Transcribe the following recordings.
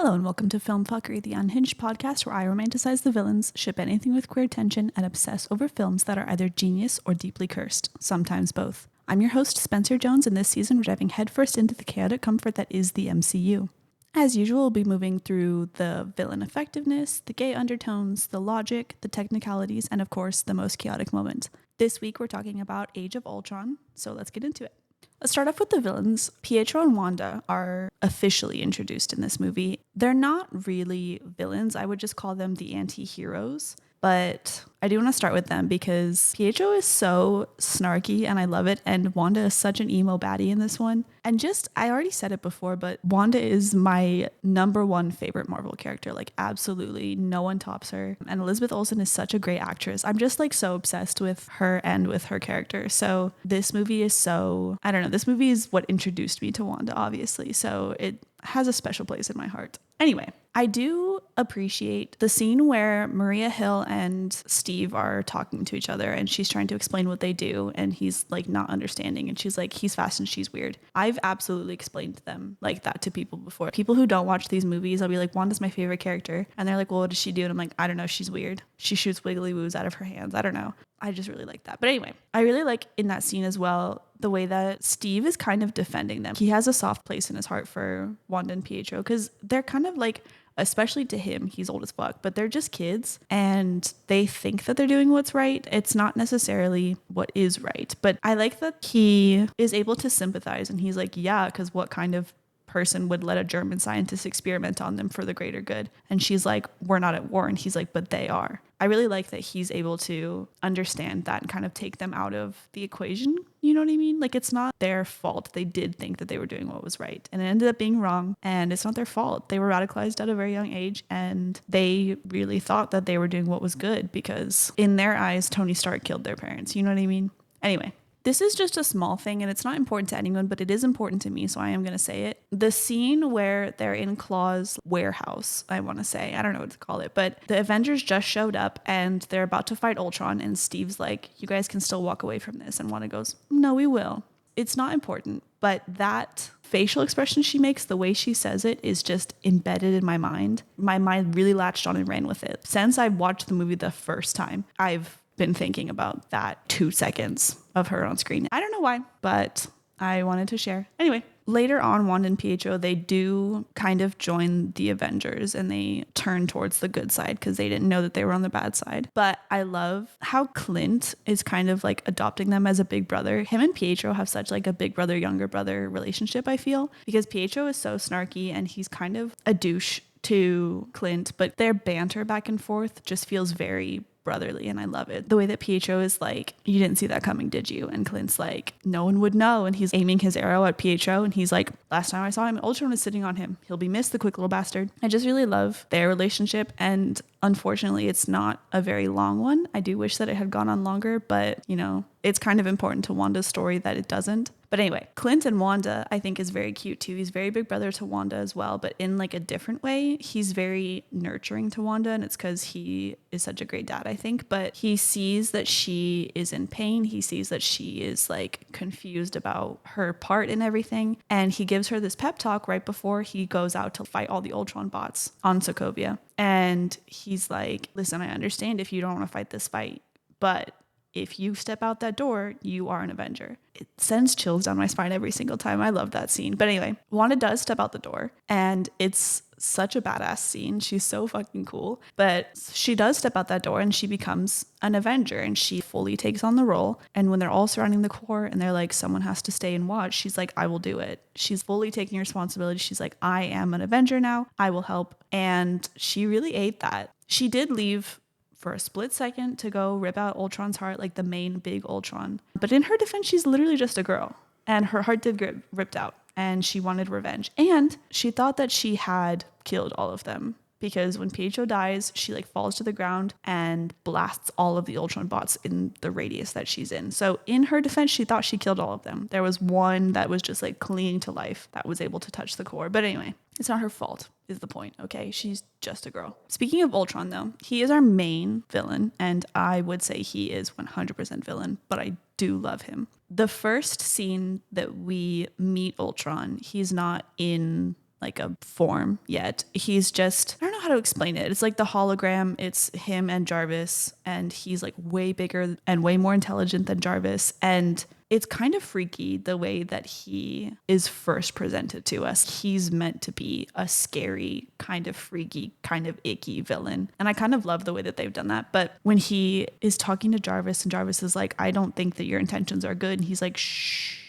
Hello and welcome to Philm Phuckery, the unhinged podcast where I romanticize the villains, ship anything with queer tension, and obsess over films that are either genius or deeply cursed, sometimes both. I'm your host, Spencer Jones, and this season we're diving headfirst into the chaotic comfort that is the MCU. As usual, we'll be moving through the villain effectiveness, the gay undertones, the logic, the technicalities, and of course, the most chaotic moment. This week we're talking about Age of Ultron, so let's get into it. Let's start off with the villains. Pietro and Wanda are officially introduced in this movie. They're not really villains. I would just call them the anti-heroes. But I do want to start with them because Pietro is so snarky and I love it. And Wanda is such an emo baddie in this one. And I already said it before, but Wanda is my number one favorite Marvel character. Like, absolutely. No one tops her. And Elizabeth Olsen is such a great actress. I'm just like so obsessed with her and with her character. So this movie is this movie is what introduced me to Wanda, obviously. So it has a special place in my heart. Anyway, I do appreciate the scene where Maria Hill and Steve are talking to each other and she's trying to explain what they do and he's like not understanding and she's like, he's fast and she's weird. I've absolutely explained them like that to people before. People who don't watch these movies, I'll be like, Wanda's my favorite character. And they're like, well, what does she do? And I'm like, I don't know. She's weird. She shoots wiggly woos out of her hands. I don't know. I just really like that. But anyway, I really like in that scene as well, the way that Steve is kind of defending them. He has a soft place in his heart for Wanda and Pietro because they're kind of like, especially to him, he's old as fuck, but they're just kids and they think that they're doing what's right. It's not necessarily what is right. But I like that he is able to sympathize and he's like, yeah, because what kind of person would let a German scientist experiment on them for the greater good? And she's like, we're not at war. And he's like, but they are. I really like that he's able to understand that and kind of take them out of the equation. You know what I mean? Like, it's not their fault. They did think that they were doing what was right and it ended up being wrong, and it's not their fault. They were radicalized at a very young age and they really thought that they were doing what was good because in their eyes, Tony Stark killed their parents. You know what I mean? Anyway, this is just a small thing and it's not important to anyone, but it is important to me, so I am going to say it. The scene where they're in Claw's warehouse, I want to say, I don't know what to call it, but the Avengers just showed up and they're about to fight Ultron and Steve's like, you guys can still walk away from this. And Wanda goes, no, we will. It's not important, but that facial expression she makes, the way she says it is just embedded in my mind. My mind really latched on and ran with it. Since I watched the movie the first time, I've been thinking about that 2 seconds of her on screen. I don't know why, but I wanted to share. Anyway, later on, Wanda and Pietro, they do kind of join the Avengers and they turn towards the good side because they didn't know that they were on the bad side. But I love how Clint is kind of like adopting them as a big brother. Him and Pietro have such like a big brother, younger brother relationship, I feel, because Pietro is so snarky and he's kind of a douche to Clint, but their banter back and forth just feels very brotherly and I love it. The way that Pietro is like, you didn't see that coming, did you? And Clint's like, no one would know. And he's aiming his arrow at Pietro and he's like, last time I saw him, Ultron was sitting on him. He'll be missed, the quick little bastard. I just really love their relationship and unfortunately it's not a very long one. I do wish that it had gone on longer, but you know, it's kind of important to Wanda's story that it doesn't. But anyway, Clint and Wanda, I think, is very cute too. He's very big brother to Wanda as well, but in like a different way. He's very nurturing to Wanda, and it's because he is such a great dad, I think. But he sees that she is in pain. He sees that she is like confused about her part in everything. And he gives her this pep talk right before he goes out to fight all the Ultron bots on Sokovia. And he's like, listen, I understand if you don't want to fight this fight, but if you step out that door, you are an Avenger. It sends chills down my spine every single time. I love that scene. But anyway, Wanda does step out the door and it's such a badass scene. She's so fucking cool. But she does step out that door and she becomes an Avenger and she fully takes on the role. And when they're all surrounding the core and they're like, someone has to stay and watch, she's like, I will do it. She's fully taking responsibility. She's like, I am an Avenger now. I will help. And she really ate that. She did leave for a split second to go rip out Ultron's heart, like the main big Ultron. But in her defense, she's literally just a girl and her heart did get ripped out and she wanted revenge. And she thought that she had killed all of them because when Pietro dies, she like falls to the ground and blasts all of the Ultron bots in the radius that she's in. So in her defense, she thought she killed all of them. There was one that was just like clinging to life that was able to touch the core. But anyway, it's not her fault is the point, okay? She's just a girl. Speaking of Ultron though, he is our main villain and I would say he is 100% villain, but I do love him. The first scene that we meet Ultron, he's not in like a form yet. He's just, I don't know how to explain it. It's like the hologram. It's him and Jarvis, and he's like way bigger and way more intelligent than Jarvis. And it's kind of freaky the way that he is first presented to us. He's meant to be a scary, kind of freaky, kind of icky villain. And I kind of love the way that they've done that. But when he is talking to Jarvis and Jarvis is like, I don't think that your intentions are good. And he's like, shh.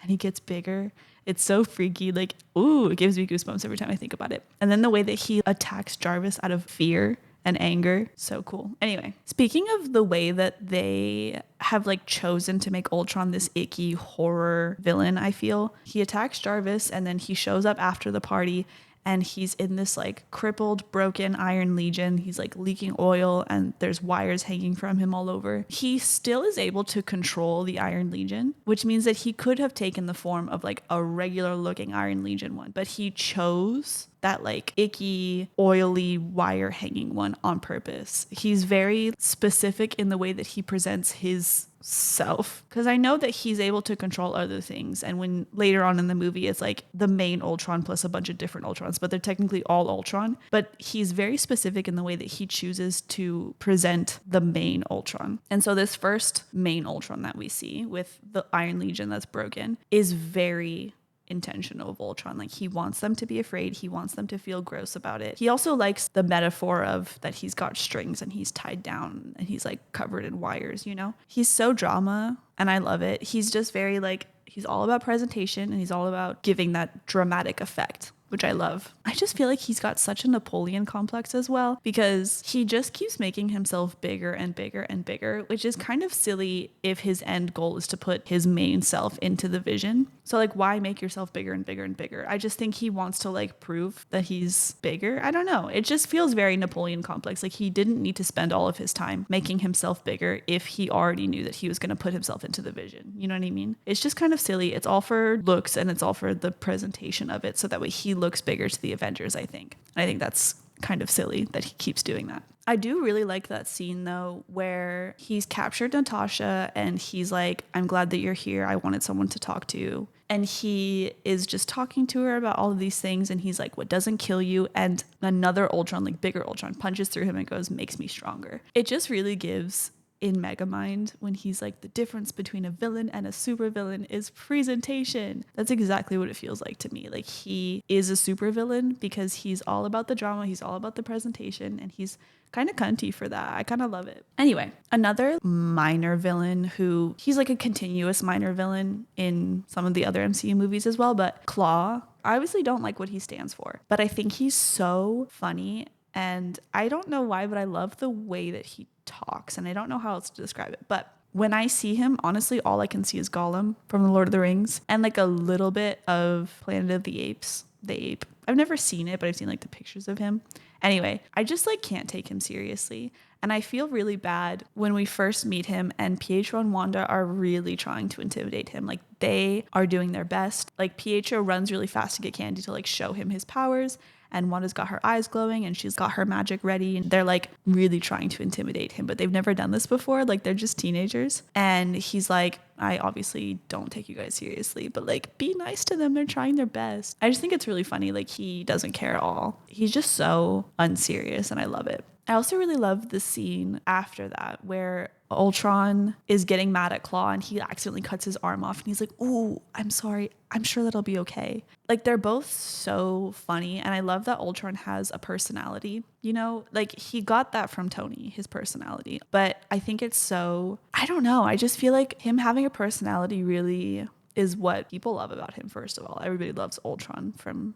And he gets bigger. It's so freaky. Like, ooh, it gives me goosebumps every time I think about it. And then the way that he attacks Jarvis out of fear and anger, so cool. Anyway, speaking of the way that they have like chosen to make Ultron this icky horror villain, I feel he attacks Jarvis and then he shows up after the party and he's in this like crippled, broken Iron Legion. He's like leaking oil and there's wires hanging from him all over. He still is able to control the Iron Legion, which means that he could have taken the form of like a regular looking Iron Legion one, but he chose that like icky, oily, wire hanging one on purpose. He's very specific in the way that he presents his self, because I know that he's able to control other things, and when later on in the movie it's like the main Ultron plus a bunch of different Ultrons, but they're technically all Ultron, but he's very specific in the way that he chooses to present the main Ultron. And so this first main Ultron that we see with the Iron Legion that's broken is very intentional of Ultron. Like he wants them to be afraid. He wants them to feel gross about it. He also likes the metaphor of that he's got strings and he's tied down and he's like covered in wires, you know? He's so drama and I love it. He's just very like, he's all about presentation and he's all about giving that dramatic effect, which I love. I just feel like he's got such a Napoleon complex as well, because he just keeps making himself bigger and bigger and bigger, which is kind of silly if his end goal is to put his main self into the Vision. So like, why make yourself bigger and bigger and bigger? I just think he wants to like prove that he's bigger. I don't know. It just feels very Napoleon complex. Like he didn't need to spend all of his time making himself bigger if he already knew that he was going to put himself into the Vision. You know what I mean? It's just kind of silly. It's all for looks and it's all for the presentation of it, so that way he looks bigger to the Avengers, I think. I think that's kind of silly that he keeps doing that. I do really like that scene though, where he's captured Natasha and he's like, I'm glad that you're here. I wanted someone to talk to. And he is just talking to her about all of these things. And he's like, what doesn't kill you? And another Ultron, like bigger Ultron, punches through him and goes, makes me stronger. It just really gives, in Megamind, when he's like, the difference between a villain and a supervillain is presentation. That's exactly what it feels like to me. Like he is a supervillain because he's all about the drama, he's all about the presentation, and he's kind of cunty for that. I kind of love it. Anyway, another minor villain who, he's like a continuous minor villain in some of the other MCU movies as well, but Claw, I obviously don't like what he stands for, but I think he's so funny. And I don't know why, but I love the way that he talks, and I don't know how else to describe it. But when I see him, honestly, all I can see is Gollum from The Lord of the Rings and like a little bit of Planet of the Apes, the ape. I've never seen it, but I've seen like the pictures of him. Anyway, I just like can't take him seriously. And I feel really bad when we first meet him and Pietro and Wanda are really trying to intimidate him. Like they are doing their best. Like Pietro runs really fast to get Candy to like show him his powers. And Wanda's got her eyes glowing and she's got her magic ready. And they're like really trying to intimidate him, but they've never done this before. Like they're just teenagers. And he's like, I obviously don't take you guys seriously, but like be nice to them. They're trying their best. I just think it's really funny. Like he doesn't care at all. He's just so unserious and I love it. I also really love the scene after that where Ultron is getting mad at Claw and he accidentally cuts his arm off and he's like, ooh, I'm sorry. I'm sure that'll be okay. Like they're both so funny. And I love that Ultron has a personality, you know, like he got that from Tony, his personality. But I think it's so, I don't know. I just feel like him having a personality really is what people love about him. First of all, everybody loves Ultron from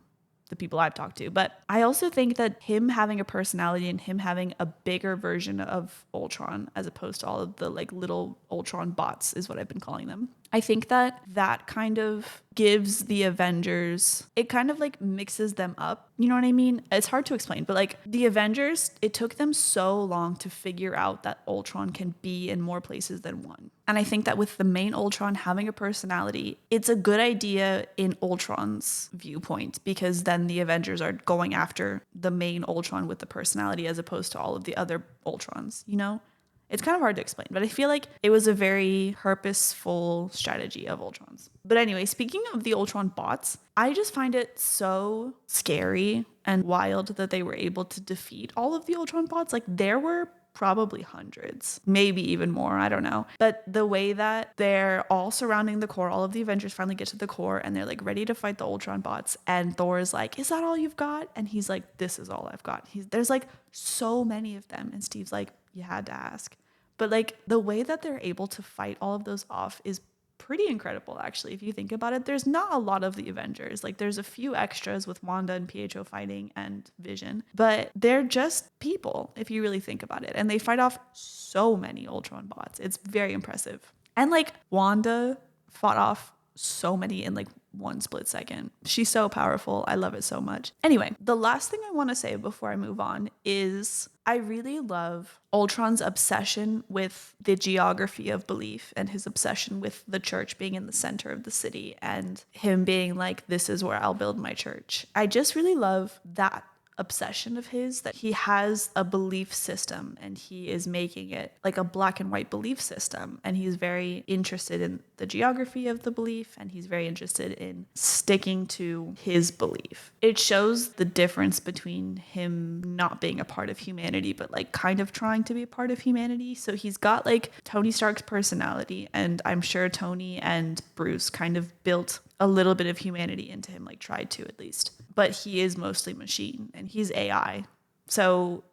the people I've talked to. But I also think that him having a personality and him having a bigger version of Ultron as opposed to all of the like little Ultron bots is what I've been calling them. I think that that kind of gives the Avengers, it kind of like mixes them up. You know what I mean? It's hard to explain, but like the Avengers, it took them so long to figure out that Ultron can be in more places than one. And I think that with the main Ultron having a personality, it's a good idea in Ultron's viewpoint, because then the Avengers are going after the main Ultron with the personality as opposed to all of the other Ultrons, you know? It's kind of hard to explain, but I feel like it was a very purposeful strategy of Ultron's. But anyway, speaking of the Ultron bots, I just find it so scary and wild that they were able to defeat all of the Ultron bots. Like, there were probably hundreds, maybe even more, I don't know. But the way that they're all surrounding the core, all of the Avengers finally get to the core and they're like ready to fight the Ultron bots, and Thor is like, is that all you've got? And he's like, this is all I've got. There's like so many of them, and Steve's like, you had to ask. But like the way that they're able to fight all of those off is pretty incredible, actually. If you think about it, there's not a lot of the Avengers. Like, there's a few extras with Wanda and PHO fighting and Vision, but they're just people if you really think about it. And they fight off so many Ultron bots. It's very impressive. And like, Wanda fought off so many in like one split second. She's so powerful. I love it so much. Anyway, the last thing I want to say before I move on is I really love Ultron's obsession with the geography of belief and his obsession with the church being in the center of the city and him being like, this is where I'll build my church. I just really love that obsession of his, that he has a belief system and he is making it like a black and white belief system, and he's very interested in the geography of the belief and he's very interested in sticking to his belief. It shows the difference between him not being a part of humanity but like kind of trying to be a part of humanity. So he's got like Tony Stark's personality, and I'm sure Tony and Bruce kind of built a little bit of humanity into him, like tried to at least. But he is mostly machine and he's AI. So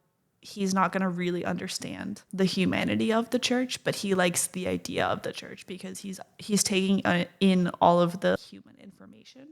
he's not going to really understand the humanity of the church, but he likes the idea of the church because he's taking in all of the human information.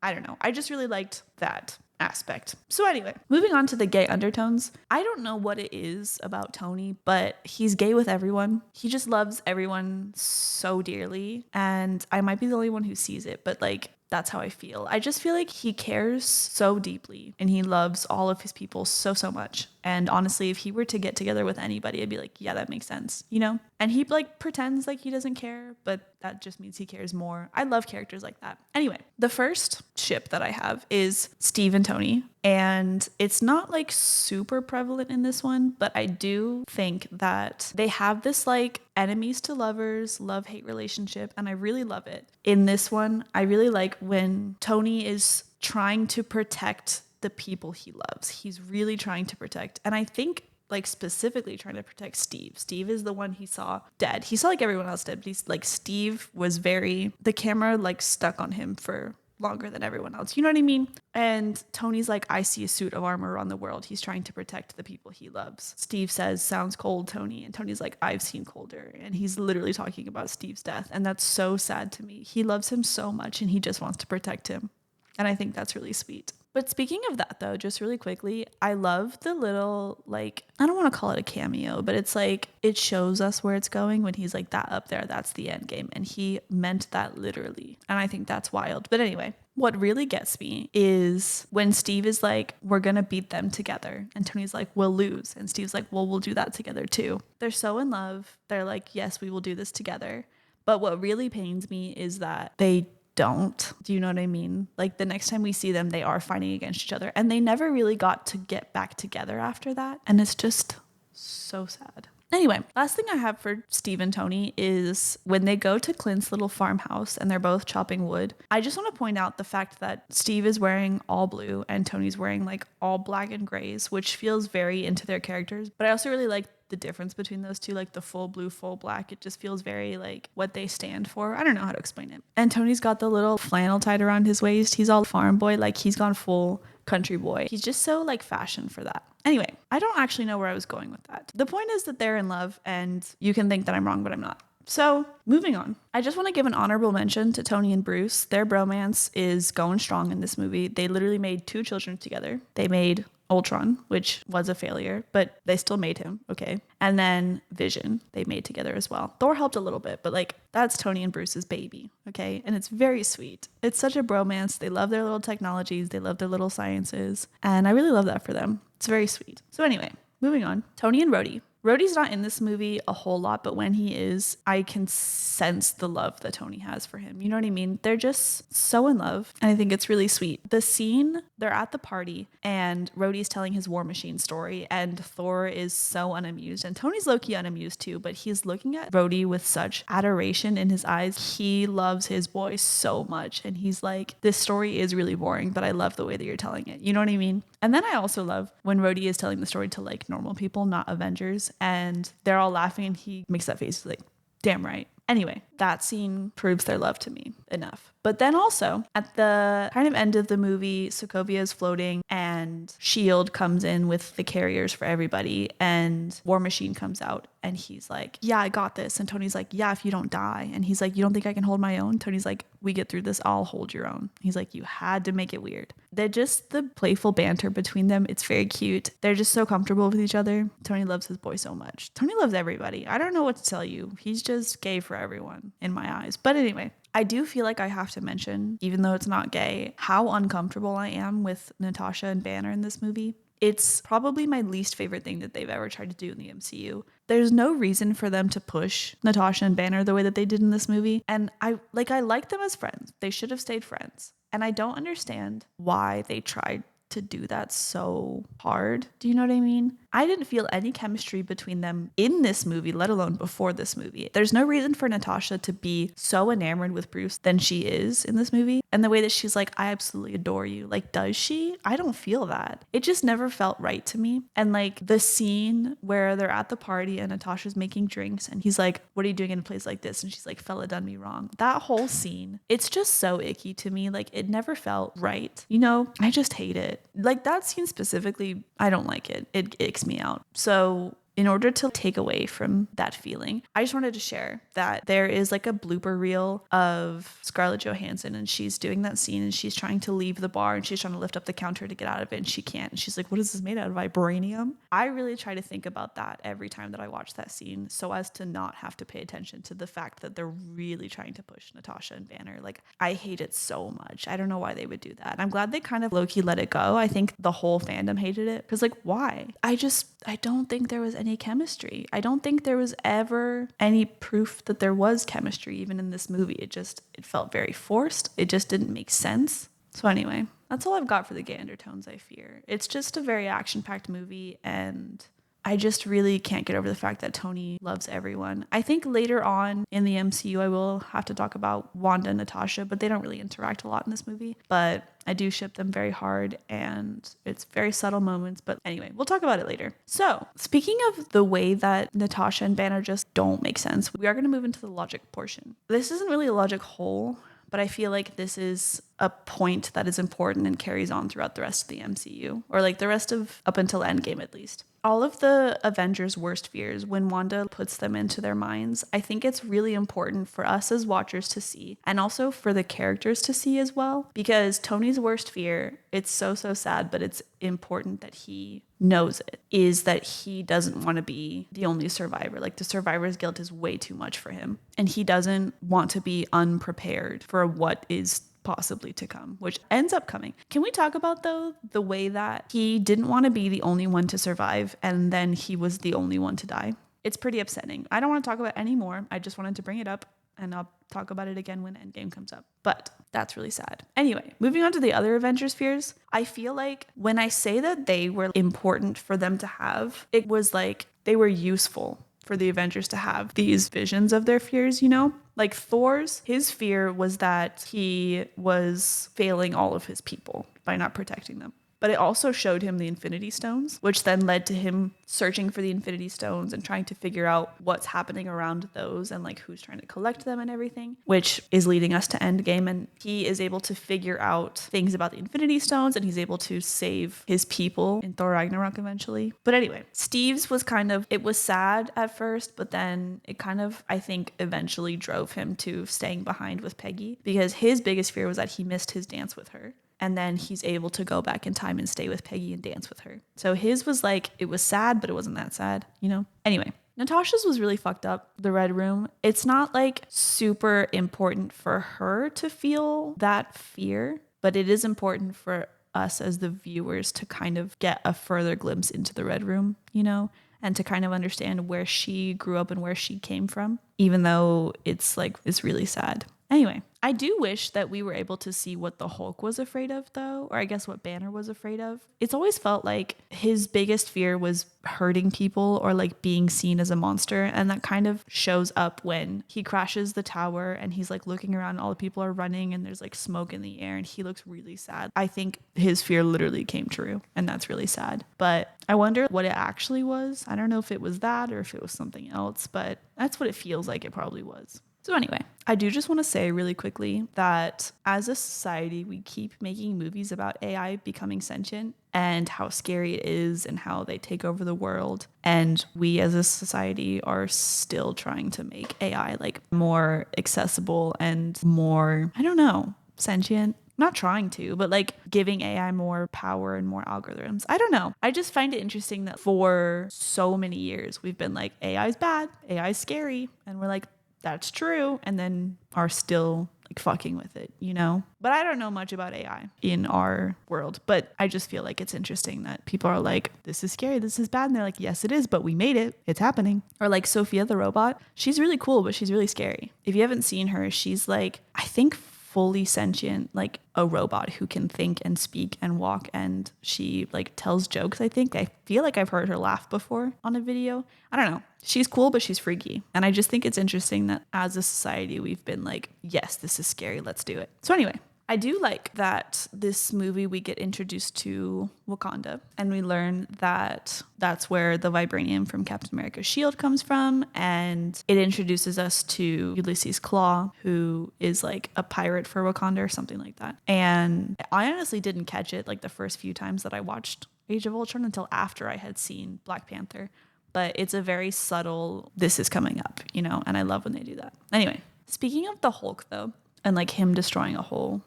I don't know. I just really liked that aspect. So anyway, moving on to the gay undertones. I don't know what it is about Tony, but he's gay with everyone. He just loves everyone so dearly. And I might be the only one who sees it, but like, that's how I feel. I just feel like he cares so deeply and he loves all of his people so, so much. And honestly, if he were to get together with anybody, I'd be like, yeah, that makes sense, you know? And he like pretends like he doesn't care, but that just means he cares more. I love characters like that. Anyway, the first ship that I have is Steve and Tony. And it's not like super prevalent in this one, but I do think that they have this like enemies to lovers, love-hate relationship, and I really love it. In this one, I really like when Tony is trying to protect the people he loves. He's really trying to protect. And I think like specifically trying to protect Steve. Steve is the one he saw dead. He saw like everyone else dead, but he's like, Steve was the camera like stuck on him for longer than everyone else. You know what I mean? And Tony's like, I see a suit of armor around the world. He's trying to protect the people he loves. Steve says, sounds cold, Tony. And Tony's like, I've seen colder. And he's literally talking about Steve's death. And that's so sad to me. He loves him so much and he just wants to protect him. And I think that's really sweet. But speaking of that, though, just really quickly, I love the little, like, I don't want to call it a cameo, but it's like, it shows us where it's going when he's like, that up there, that's the end game. And he meant that literally. And I think that's wild. But anyway, what really gets me is when Steve is like, we're going to beat them together. And Tony's like, we'll lose. And Steve's like, well, we'll do that together too. They're so in love. They're like, yes, we will do this together. But what really pains me is that they don't. Do you know what I mean? Like the next time we see them, they are fighting against each other and they never really got to get back together after that. And it's just so sad. Anyway, last thing I have for Steve and Tony is when they go to Clint's little farmhouse and they're both chopping wood. I just want to point out the fact that Steve is wearing all blue and Tony's wearing like all black and grays, which feels very into their characters. But I also really like the difference between those two, like the full blue, full black. It just feels very like what they stand for. I don't know how to explain it. And Tony's got the little flannel tied around his waist. He's all farm boy, like he's gone full country boy. He's just so like fashion for that. Anyway, I don't actually know where I was going with that. The point is that they're in love and you can think that I'm wrong, but I'm not. So moving on, I just want to give an honorable mention to Tony and Bruce. Their bromance is going strong in this movie. They literally made 2 children together. They made Ultron, which was a failure, but they still made him, okay? And then Vision, they made together as well. Thor helped a little bit, but like that's Tony and Bruce's baby, okay? And it's very sweet. It's such a bromance. They love their little technologies. They love their little sciences. And I really love that for them. It's very sweet. So anyway, moving on. Tony and Rhodey. Rhodey's not in this movie a whole lot, but when he is, I can sense the love that Tony has for him. You know what I mean? They're just so in love, and I think it's really sweet. The scene, they're at the party, and Rhodey's telling his War Machine story, and Thor is so unamused, and Tony's low-key unamused too, but he's looking at Rhodey with such adoration in his eyes. He loves his boy so much, and he's like, this story is really boring, but I love the way that you're telling it. You know what I mean? And then I also love when Rhodey is telling the story to like normal people, not Avengers, and they're all laughing, and he makes that face like, damn right. Anyway, that scene proves their love to me enough. But then also at the kind of end of the movie, Sokovia is floating and S.H.I.E.L.D. comes in with the carriers for everybody, and War Machine comes out and he's like, yeah, I got this. And Tony's like, yeah, if you don't die. And he's like, you don't think I can hold my own? Tony's like, we get through this, I'll hold your own. He's like, you had to make it weird. They're just the playful banter between them. It's very cute. They're just so comfortable with each other. Tony loves his boy so much. Tony loves everybody. I don't know what to tell you. He's just gay for everyone in my eyes. But anyway, I do feel like I have to mention, even though it's not gay, how uncomfortable I am with Natasha and Banner in this movie. It's probably my least favorite thing that they've ever tried to do in the MCU. There's no reason for them to push Natasha and Banner the way that they did in this movie. And I like them as friends. They should have stayed friends. And I don't understand why they tried to do that so hard. Do you know what I mean? I didn't feel any chemistry between them in this movie, let alone before this movie. There's no reason for Natasha to be so enamored with Bruce than she is in this movie. And the way that she's like, I absolutely adore you. Like, does she? I don't feel that. It just never felt right to me. And like the scene where they're at the party and Natasha's making drinks and he's like, what are you doing in a place like this? And she's like, fella done me wrong. That whole scene, it's just so icky to me. Like, it never felt right. You know, I just hate it. Like that scene specifically, I don't like it. It icks me out. So in order to take away from that feeling, I just wanted to share that there is like a blooper reel of Scarlett Johansson, and she's doing that scene and she's trying to leave the bar and she's trying to lift up the counter to get out of it and she can't. And she's like, what is this made out of? Vibranium? I really try to think about that every time that I watch that scene so as to not have to pay attention to the fact that they're really trying to push Natasha and Banner. Like, I hate it so much. I don't know why they would do that. I'm glad they kind of low-key let it go. I think the whole fandom hated it because like, why? I don't think there was any chemistry. I don't think there was ever any proof that there was chemistry even in this movie. It felt very forced. It just didn't make sense. So anyway, that's all I've got for the gay undertones, I fear. It's just a very action-packed movie, and I just really can't get over the fact that Tony loves everyone. I think later on in the MCU, I will have to talk about Wanda and Natasha, but they don't really interact a lot in this movie. But I do ship them very hard, and it's very subtle moments. But anyway, we'll talk about it later. So speaking of the way that Natasha and Banner just don't make sense, we are going to move into the logic portion. This isn't really a logic hole, but I feel like this is a point that is important and carries on throughout the rest of the MCU, or like the rest of up until Endgame at least. All of the Avengers' worst fears, when Wanda puts them into their minds, I think it's really important for us as watchers to see, and also for the characters to see as well, because Tony's worst fear, it's so sad, but it's important that he knows it, is that he doesn't want to be the only survivor. Like, the survivor's guilt is way too much for him, and he doesn't want to be unprepared for what is possibly to come, which ends up coming. Can we talk about, though, the way that he didn't want to be the only one to survive and then he was the only one to die? It's pretty upsetting. I don't want to talk about it anymore. I just wanted to bring it up, and I'll talk about it again when Endgame comes up. But that's really sad. Anyway, moving on to the other Avengers fears. I feel like when I say that they were important for them to have, it was like they were useful for the Avengers to have these visions of their fears, you know? Like Thor's, his fear was that he was failing all of his people by not protecting them. But it also showed him the Infinity Stones, which then led to him searching for the Infinity Stones and trying to figure out what's happening around those and like who's trying to collect them and everything, which is leading us to Endgame. And he is able to figure out things about the Infinity Stones, and he's able to save his people in Thor Ragnarok eventually. But anyway, Steve's was it was sad at first, but then it kind of, I think, eventually drove him to staying behind with Peggy, because his biggest fear was that he missed his dance with her. And then he's able to go back in time and stay with Peggy and dance with her. So his was like, it was sad, but it wasn't that sad, you know? Anyway, Natasha's was really fucked up, the Red Room. It's not like super important for her to feel that fear, but it is important for us as the viewers to kind of get a further glimpse into the Red Room, you know? and to kind of understand where she grew up and where she came from, even though it's really sad. Anyway, I do wish that we were able to see what the Hulk was afraid of, though, or I guess what Banner was afraid of. It's always felt like his biggest fear was hurting people or like being seen as a monster. And that kind of shows up when he crashes the tower and he's like looking around and all the people are running and there's like smoke in the air and he looks really sad. I think his fear literally came true, and that's really sad. But I wonder what it actually was. I don't know if it was that or if it was something else, but that's what it feels like it probably was. So anyway, I do just want to say really quickly that as a society, we keep making movies about AI becoming sentient and how scary it is and how they take over the world. And we as a society are still trying to make AI like more accessible and more, I don't know, sentient. Not trying to, but like giving AI more power and more algorithms. I don't know. I just find it interesting that for so many years, we've been like, AI is bad, AI is scary. And we're like, that's true, and then are still like fucking with it, you know? But I don't know much about AI in our world, but I just feel like it's interesting that people are like, this is scary, this is bad, and they're like, yes it is, but we made it, it's happening. Or like Sophia the robot, she's really cool, but she's really scary. If you haven't seen her, she's like, I think fully sentient, like a robot who can think and speak and walk, and she like tells jokes. I feel like I've heard her laugh before on a video. I don't know. She's cool, but she's freaky. And I just think it's interesting that as a society, we've been like, yes, this is scary, let's do it. So anyway, I do like that this movie we get introduced to Wakanda and we learn that that's where the vibranium from Captain America's shield comes from, and it introduces us to Ulysses Claw, who is like a pirate for Wakanda or something like that. And I honestly didn't catch it like the first few times that I watched Age of Ultron until after I had seen Black Panther. But it's a very subtle, this is coming up, you know, and I love when they do that. Anyway, speaking of the Hulk though, and like him destroying a whole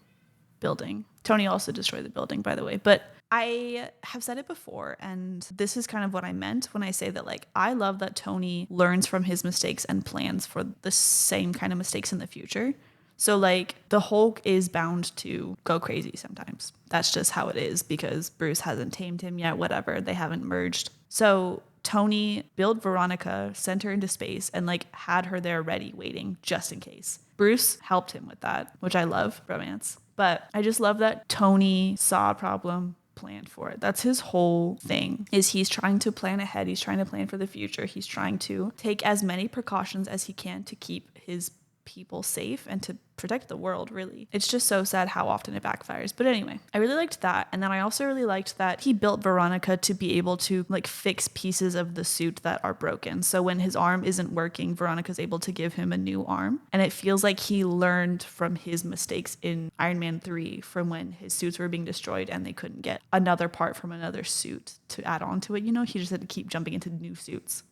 building. Tony also destroyed the building, by the way. But I have said it before, and this is kind of what I meant when I say that, like, I love that Tony learns from his mistakes and plans for the same kind of mistakes in the future. So, like, the Hulk is bound to go crazy sometimes. That's just how it is because Bruce hasn't tamed him yet, whatever. They haven't merged. So Tony built Veronica, sent her into space, and, like, had her there ready, waiting, just in case. Bruce helped him with that, which I love, romance. But I just love that Tony saw a problem, planned for it. That's his whole thing, is he's trying to plan ahead. He's trying to plan for the future. He's trying to take as many precautions as he can to keep his people safe and to protect the world, really. It's just so sad how often it backfires. But anyway, I really liked that. And then I also really liked that he built Veronica to be able to like fix pieces of the suit that are broken. So when his arm isn't working, Veronica's able to give him a new arm. And it feels like he learned from his mistakes in Iron Man 3 from when his suits were being destroyed and they couldn't get another part from another suit to add on to it. You know, he just had to keep jumping into new suits.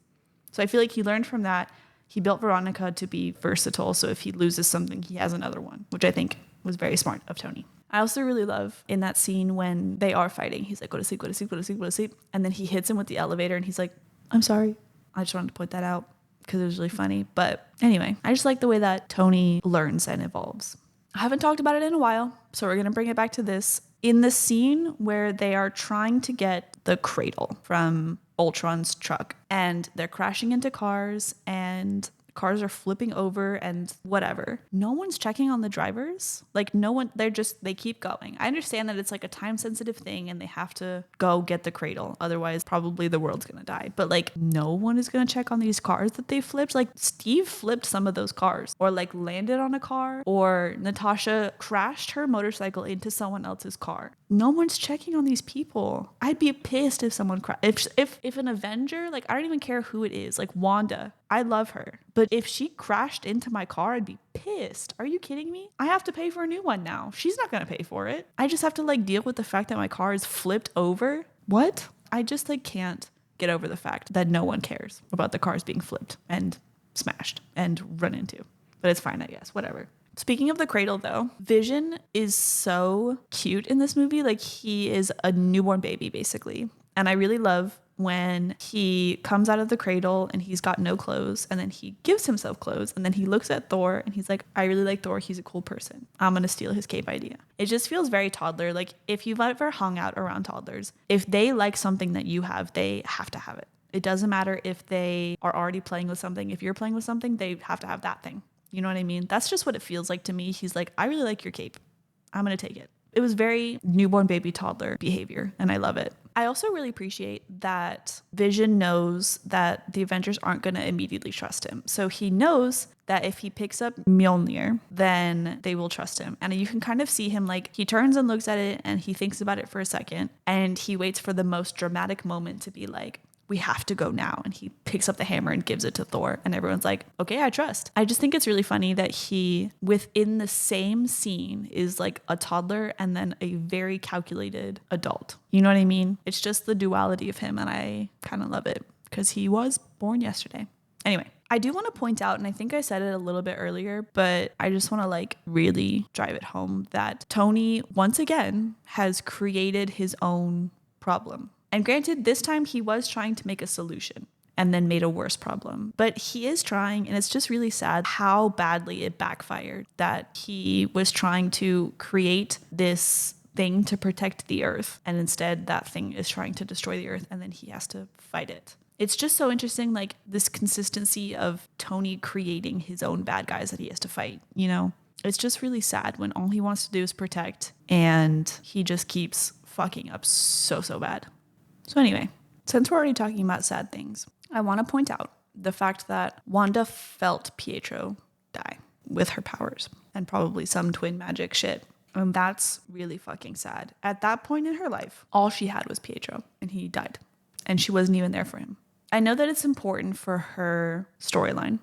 So I feel like he learned from that. He built Veronica to be versatile, so if he loses something, he has another one, which I think was very smart of Tony. I also really love in that scene when they are fighting, he's like, go to sleep, go to sleep, go to sleep, go to sleep. And then he hits him with the elevator and he's like, I'm sorry. I just wanted to point that out because it was really funny. But anyway, I just like the way that Tony learns and evolves. I haven't talked about it in a while, so we're going to bring it back to this. In the scene where they are trying to get the cradle from Ultron's truck and they're crashing into cars and cars are flipping over and whatever. No one's checking on the drivers. Like no one, they keep going. I understand that it's like a time sensitive thing and they have to go get the cradle. Otherwise, probably the world's going to die. But like no one is going to check on these cars that they flipped. Like Steve flipped some of those cars or like landed on a car, or Natasha crashed her motorcycle into someone else's car. No one's checking on these people. I'd be pissed if someone if an Avenger, like I don't even care who it is, like Wanda, I love her. But if she crashed into my car, I'd be pissed. Are you kidding me? I have to pay for a new one now. She's not going to pay for it. I just have to like deal with the fact that my car is flipped over. What? I just like can't get over the fact that no one cares about the cars being flipped and smashed and run into. But it's fine, I guess. Whatever. Speaking of the cradle, though, Vision is so cute in this movie. Like, he is a newborn baby, basically. And I really love when he comes out of the cradle and he's got no clothes, and then he gives himself clothes, and then he looks at Thor and he's like, I really like Thor. He's a cool person. I'm going to steal his cape idea. It just feels very toddler. Like, if you've ever hung out around toddlers, if they like something that you have, they have to have it. It doesn't matter if they are already playing with something. If you're playing with something, they have to have that thing. You know what I mean? That's just what it feels like to me. He's like, I really like your cape. I'm going to take it. It was very newborn baby toddler behavior, and I love it. I also really appreciate that Vision knows that the Avengers aren't going to immediately trust him. So he knows that if he picks up Mjolnir, then they will trust him. And you can kind of see him like he turns and looks at it and he thinks about it for a second and he waits for the most dramatic moment to be like, we have to go now. And he picks up the hammer and gives it to Thor. And everyone's like, okay, I trust. I just think it's really funny that he, within the same scene, is like a toddler and then a very calculated adult. You know what I mean? It's just the duality of him. And I kind of love it because he was born yesterday. Anyway, I do want to point out, and I think I said it a little bit earlier, but I just want to like really drive it home that Tony, once again, has created his own problem. And granted, this time he was trying to make a solution and then made a worse problem. But he is trying, and it's just really sad how badly it backfired, that he was trying to create this thing to protect the Earth, and instead that thing is trying to destroy the Earth, and then he has to fight it. It's just so interesting, like this consistency of Tony creating his own bad guys that he has to fight, you know? It's just really sad when all he wants to do is protect, and he just keeps fucking up so bad. So anyway, since we're already talking about sad things, I want to point out the fact that Wanda felt Pietro die with her powers and probably some twin magic shit. And that's really fucking sad. At that point in her life, all she had was Pietro and he died. And she wasn't even there for him. I know that it's important for her storyline,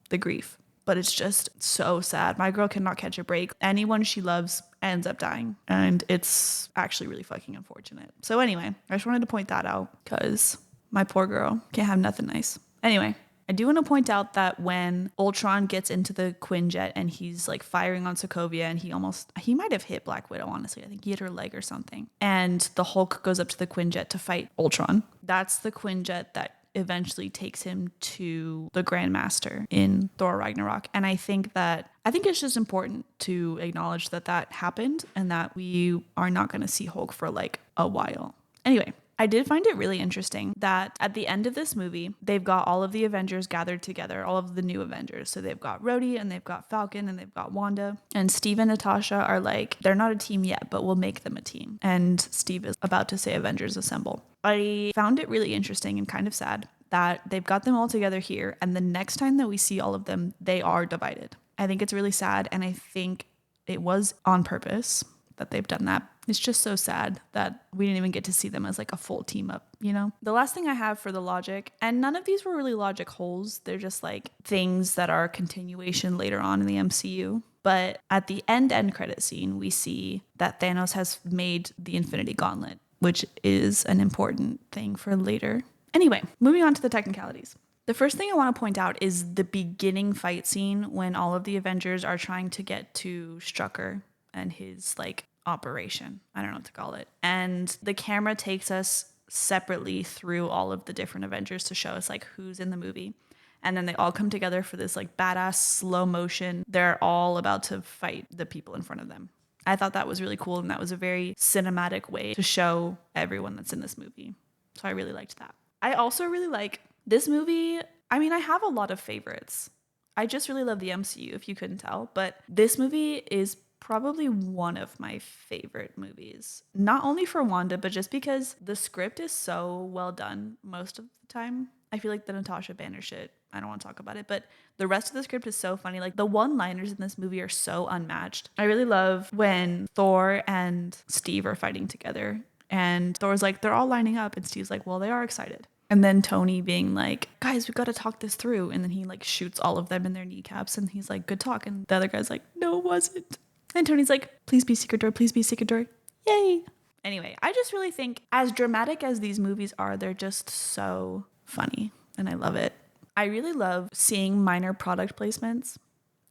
the grief, but it's just so sad. My girl cannot catch a break. Anyone she loves ends up dying. And it's actually really fucking unfortunate. So anyway, I just wanted to point that out because my poor girl can't have nothing nice. Anyway, I do want to point out that when Ultron gets into the Quinjet and he's like firing on Sokovia and he might have hit Black Widow, honestly. I think he hit her leg or something. And the Hulk goes up to the Quinjet to fight Ultron. That's the Quinjet that eventually takes him to the Grandmaster in Thor Ragnarok. And I think it's just important to acknowledge that happened and that we are not going to see Hulk for like a while. Anyway, I did find it really interesting that at the end of this movie, they've got all of the Avengers gathered together, all of the new Avengers. So they've got Rhodey and they've got Falcon and they've got Wanda. And Steve and Natasha are like, they're not a team yet, but we'll make them a team. And Steve is about to say Avengers Assemble. I found it really interesting and kind of sad that they've got them all together here. And the next time that we see all of them, they are divided. I think it's really sad. And I think it was on purpose that they've done that. It's just so sad that we didn't even get to see them as like a full team up, you know? The last thing I have for the logic, and none of these were really logic holes. They're just like things that are a continuation later on in the MCU. But at the end credit scene, we see that Thanos has made the Infinity Gauntlet, which is an important thing for later. Anyway, moving on to the technicalities. The first thing I want to point out is the beginning fight scene when all of the Avengers are trying to get to Strucker and his like operation. I don't know what to call it. And the camera takes us separately through all of the different Avengers to show us like who's in the movie. And then they all come together for this like badass slow motion. They're all about to fight the people in front of them. I thought that was really cool. And that was a very cinematic way to show everyone that's in this movie. So I really liked that. I also really like this movie. I mean, I have a lot of favorites. I just really love the MCU, if you couldn't tell. But this movie is probably one of my favorite movies. Not only for Wanda, but just because the script is so well done most of the time. I feel like the Natasha Banner shit, I don't want to talk about it, but the rest of the script is so funny. Like the one-liners in this movie are so unmatched. I really love when Thor and Steve are fighting together. And Thor's like, they're all lining up. And Steve's like, well, they are excited. And then Tony being like, guys, we got to talk this through. And then he like shoots all of them in their kneecaps. And he's like, good talk. And the other guy's like, no, it wasn't. And Tony's like, please be secret door. Please be secret door. Yay. Anyway, I just really think as dramatic as these movies are, they're just so funny. And I love it. I really love seeing minor product placements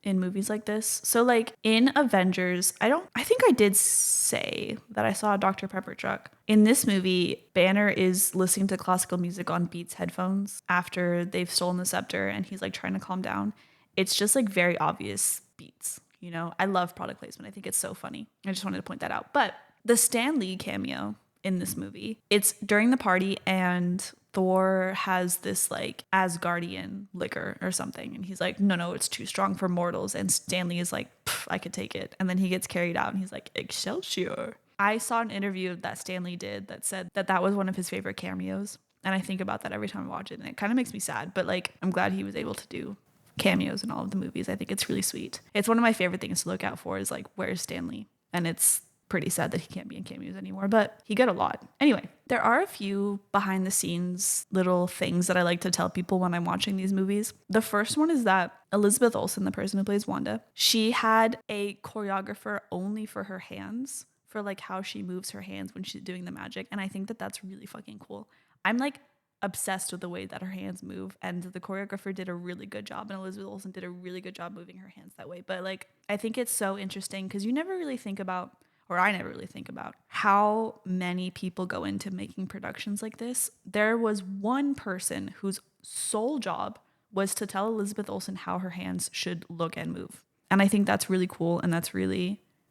in movies like this. So like in Avengers, I think I did say that I saw a Dr. Pepper truck. In this movie, Banner is listening to classical music on Beats headphones after they've stolen the scepter and he's like trying to calm down. It's just like very obvious Beats, you know? I love product placement. I think it's so funny. I just wanted to point that out. But the Stan Lee cameo in this movie, it's during the party and Thor has this like Asgardian liquor or something. And he's like, no, it's too strong for mortals. And Stanley is like, I could take it. And then he gets carried out and he's like, Excelsior. I saw an interview that Stanley did that said that was one of his favorite cameos. And I think about that every time I watch it. And it kind of makes me sad. But like, I'm glad he was able to do cameos in all of the movies. I think it's really sweet. It's one of my favorite things to look out for is like, where's Stanley? And it's pretty sad that he can't be in cameos anymore, but he got a lot. Anyway, there are a few behind the scenes little things that I like to tell people when I'm watching these movies. The first one is that Elizabeth Olsen, the person who plays Wanda, she had a choreographer only for her hands, for like how she moves her hands when she's doing the magic. And I think that that's really fucking cool. I'm like obsessed with the way that her hands move, and the choreographer did a really good job, and Elizabeth Olsen did a really good job moving her hands that way. But like, I think it's so interesting because you never really think about, or I never really think about, how many people go into making productions like this. There was one person whose sole job was to tell Elizabeth Olsen how her hands should look and move. And I think that's really cool, and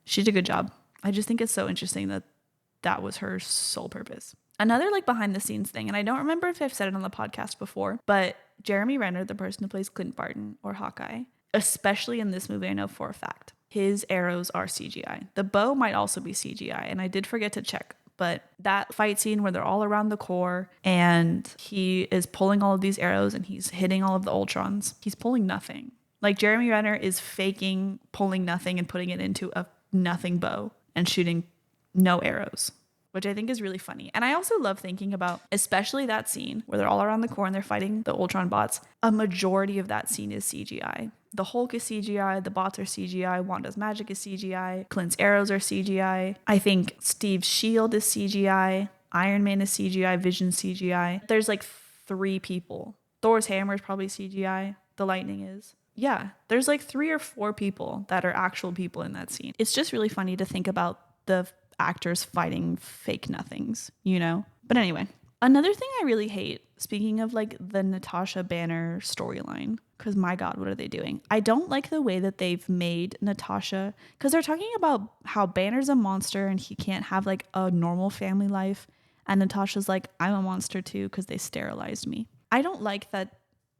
she did a good job. I just think it's so interesting that that was her sole purpose. Another like behind the scenes thing, and I don't remember if I've said it on the podcast before, but Jeremy Renner, the person who plays Clint Barton or Hawkeye, especially in this movie, I know for a fact, his arrows are CGI. The bow might also be CGI, and I did forget to check, but that fight scene where they're all around the core and he is pulling all of these arrows and he's hitting all of the Ultrons, he's pulling nothing. Like, Jeremy Renner is faking pulling nothing and putting it into a nothing bow and shooting no arrows, which I think is really funny. And I also love thinking about, especially that scene where they're all around the core and they're fighting the Ultron bots. A majority of that scene is CGI. The Hulk is CGI, the bots are CGI, Wanda's magic is CGI, Clint's arrows are CGI. I think Steve's shield is CGI, Iron Man is CGI, Vision's CGI. There's like 3 people. Thor's hammer is probably CGI, the lightning is. Yeah, there's like 3 or 4 people that are actual people in that scene. It's just really funny to think about the actors fighting fake nothings, you know? But anyway, another thing I really hate, speaking of like the Natasha Banner storyline, because my God, what are they doing? I don't like the way that they've made Natasha, because they're talking about how Banner's a monster and he can't have like a normal family life. And Natasha's like, I'm a monster too because they sterilized me. I don't like that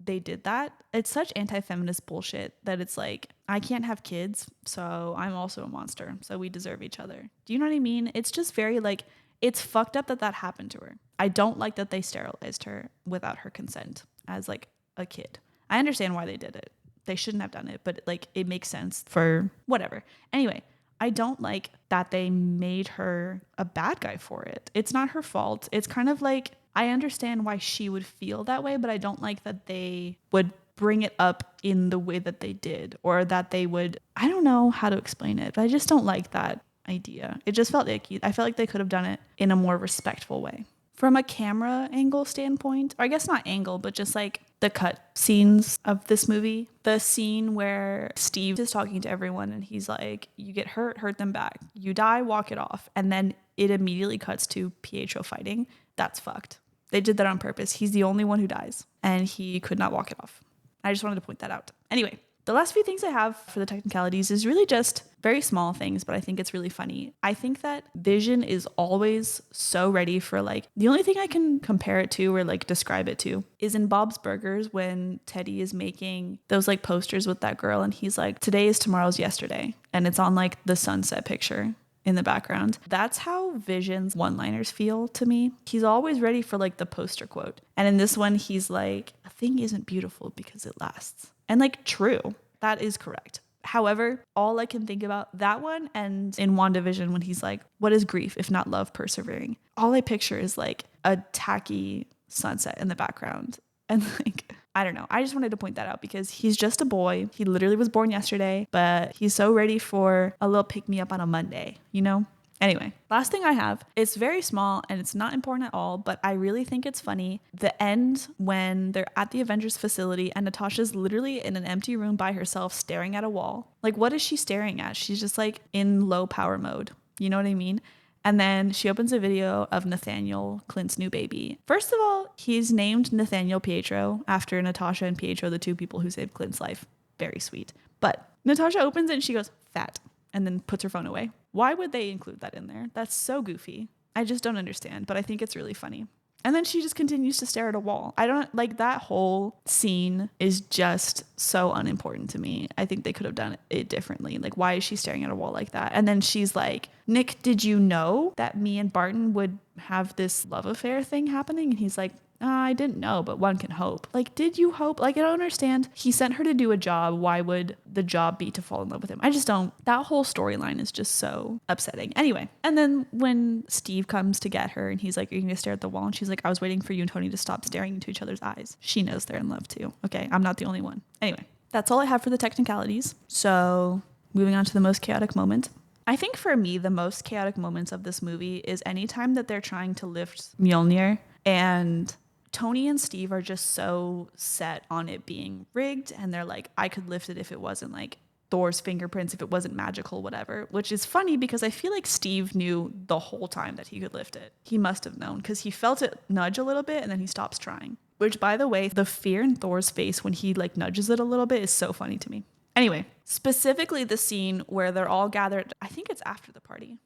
they did that. It's such anti-feminist bullshit that it's like, I can't have kids, so I'm also a monster, so we deserve each other. Do you know what I mean? It's just very like, it's fucked up that that happened to her. I don't like that they sterilized her without her consent as like a kid. I understand why they did it. They shouldn't have done it, but like, it makes sense for whatever. Anyway, I don't like that they made her a bad guy for it. It's not her fault. It's kind of like, I understand why she would feel that way, but I don't like that they would bring it up in the way that they did, or that they would, I don't know how to explain it, but I just don't like that idea. It just felt icky. I felt like they could have done it in a more respectful way. From a camera angle standpoint, or I guess not angle, but just like the cut scenes of this movie, the scene where Steve is talking to everyone and he's like, you get hurt them back. You die, walk it off. And then it immediately cuts to Pietro fighting. That's fucked. They did that on purpose. He's the only one who dies and he could not walk it off. I just wanted to point that out. Anyway, the last few things I have for the technicalities is really just very small things, but I think it's really funny. I think that Vision is always so ready for like, the only thing I can compare it to or like describe it to is in Bob's Burgers when Teddy is making those like posters with that girl and he's like, today is tomorrow's yesterday. And it's on like the sunset picture in the background. That's how Vision's one-liners feel to me. He's always ready for like the poster quote. And in this one, he's like, a thing isn't beautiful because it lasts. And like, true, that is correct. However, all I can think about that one and in WandaVision when he's like, what is grief if not love persevering? All I picture is like a tacky sunset in the background. And like, I don't know. I just wanted to point that out because he's just a boy. He literally was born yesterday, but he's so ready for a little pick me up on a Monday, you know? Anyway, last thing I have, it's very small and it's not important at all, but I really think it's funny. The end when they're at the Avengers facility and Natasha's literally in an empty room by herself staring at a wall. Like, what is she staring at? She's just like in low power mode. You know what I mean? And then she opens a video of Nathaniel, Clint's new baby. First of all, he's named Nathaniel Pietro after Natasha and Pietro, the 2 people who saved Clint's life. Very sweet. But Natasha opens it and she goes, fat, and then puts her phone away. Why would they include that in there? That's so goofy. I just don't understand, but I think it's really funny. And then she just continues to stare at a wall. I don't like that whole scene is just so unimportant to me. I think they could have done it differently. Like, why is she staring at a wall like that? And then she's like, Nick, did you know that me and Barton would have this love affair thing happening? And he's like, I didn't know, but one can hope. Like, did you hope? Like, I don't understand. He sent her to do a job. Why would the job be to fall in love with him? I just don't. That whole storyline is just so upsetting. Anyway, and then when Steve comes to get her and he's like, are you going to stare at the wall? And she's like, I was waiting for you and Tony to stop staring into each other's eyes. She knows they're in love too. Okay, I'm not the only one. Anyway, that's all I have for the technicalities. So moving on to the most chaotic moment. I think for me, the most chaotic moments of this movie is anytime that they're trying to lift Mjolnir and Tony and Steve are just so set on it being rigged, and they're like, I could lift it if it wasn't like Thor's fingerprints, if it wasn't magical, whatever, which is funny because I feel like Steve knew the whole time that he could lift it. He must have known because he felt it nudge a little bit and then he stops trying, which, by the way, the fear in Thor's face when he like nudges it a little bit is so funny to me. Anyway, specifically the scene where they're all gathered, I think it's after the party.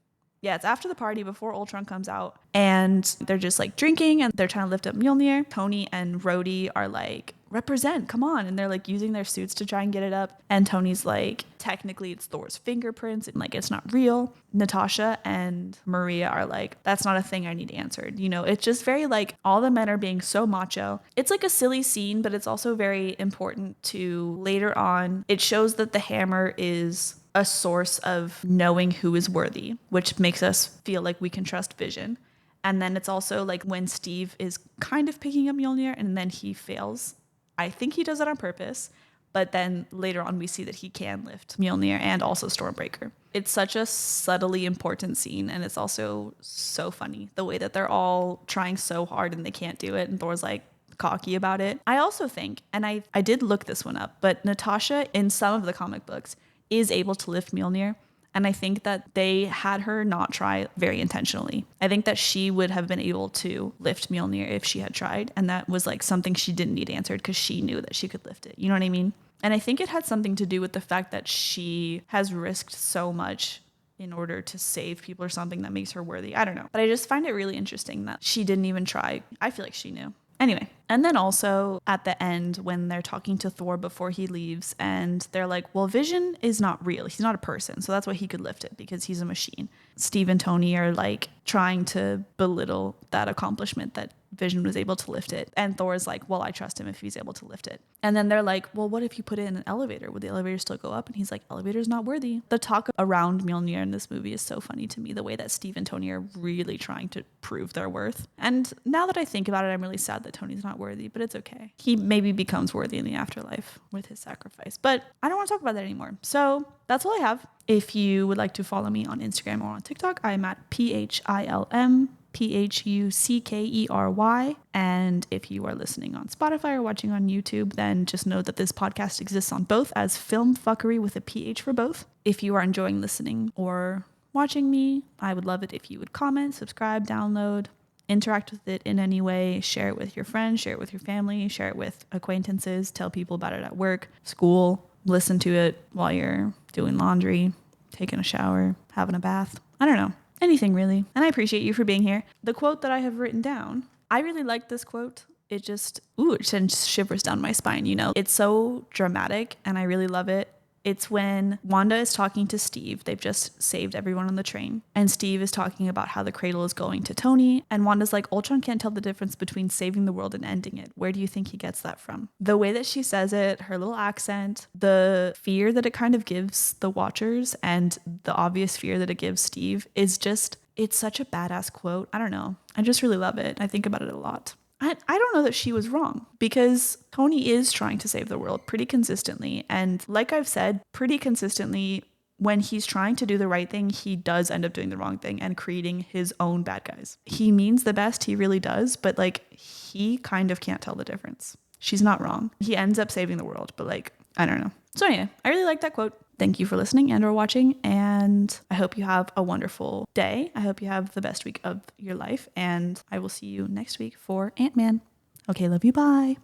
Yeah, it's after the party before Ultron comes out, and they're just like drinking and they're trying to lift up Mjolnir. Tony and Rhodey are like, represent, come on. And they're like using their suits to try and get it up. And Tony's like, technically it's Thor's fingerprints and like it's not real. Natasha and Maria are like, that's not a thing I need answered. You know, it's just very like all the men are being so macho. It's like a silly scene, but it's also very important to later on. It shows that the hammer is a source of knowing who is worthy, which makes us feel like we can trust Vision. And then it's also like when Steve is kind of picking up Mjolnir and then he fails. I think he does it on purpose, but then later on we see that he can lift Mjolnir and also Stormbreaker. It's such a subtly important scene, and it's also so funny the way that they're all trying so hard and they can't do it, and Thor's like cocky about it. I also think, and I did look this one up, but Natasha in some of the comic books is able to lift Mjolnir. And I think that they had her not try very intentionally. I think that she would have been able to lift Mjolnir if she had tried. And that was like something she didn't need answered because she knew that she could lift it. You know what I mean? And I think it had something to do with the fact that she has risked so much in order to save people or something that makes her worthy. I don't know. But I just find it really interesting that she didn't even try. I feel like she knew. Anyway, and then also at the end when they're talking to Thor before he leaves and they're like, well, Vision is not real. He's not a person. So that's why he could lift it because he's a machine. Steve and Tony are like trying to belittle that accomplishment that Vision was able to lift it. And Thor's like, well, I trust him if he's able to lift it. And then they're like, well, what if you put it in an elevator? Would the elevator still go up? And he's like, elevator's not worthy. The talk around Mjolnir in this movie is so funny to me, the way that Steve and Tony are really trying to prove their worth. And now that I think about it, I'm really sad that Tony's not worthy, but it's okay. He maybe becomes worthy in the afterlife with his sacrifice, but I don't want to talk about that anymore. So that's all I have. If you would like to follow me on Instagram or on TikTok, I'm at PHILM Phuckery. And if you are listening on Spotify or watching on YouTube, then just know that this podcast exists on both as Philm Phuckery with a PH for both. If you are enjoying listening or watching me, I would love it if you would comment, subscribe, download, interact with it in any way, share it with your friends, share it with your family, share it with acquaintances, tell people about it at work, school, listen to it while you're doing laundry, taking a shower, having a bath. I don't know. Anything really. And I appreciate you for being here. The quote that I have written down, I really like this quote. It just, it sends shivers down my spine, you know. It's so dramatic and I really love it. It's when Wanda is talking to Steve. They've just saved everyone on the train. And Steve is talking about how the cradle is going to Tony. And Wanda's like, Ultron can't tell the difference between saving the world and ending it. Where do you think he gets that from? The way that she says it, her little accent, the fear that it kind of gives the watchers and the obvious fear that it gives Steve is just, it's such a badass quote. I don't know. I just really love it. I think about it a lot. I don't know that she was wrong because Tony is trying to save the world pretty consistently. And like I've said, pretty consistently, when he's trying to do the right thing, he does end up doing the wrong thing and creating his own bad guys. He means the best, he really does, but like he kind of can't tell the difference. She's not wrong. He ends up saving the world, but like, I don't know. So anyway, I really like that quote. Thank you for listening and or watching, and I hope you have a wonderful day. I hope you have the best week of your life, and I will see you next week for Ant-Man. Okay, love you, bye.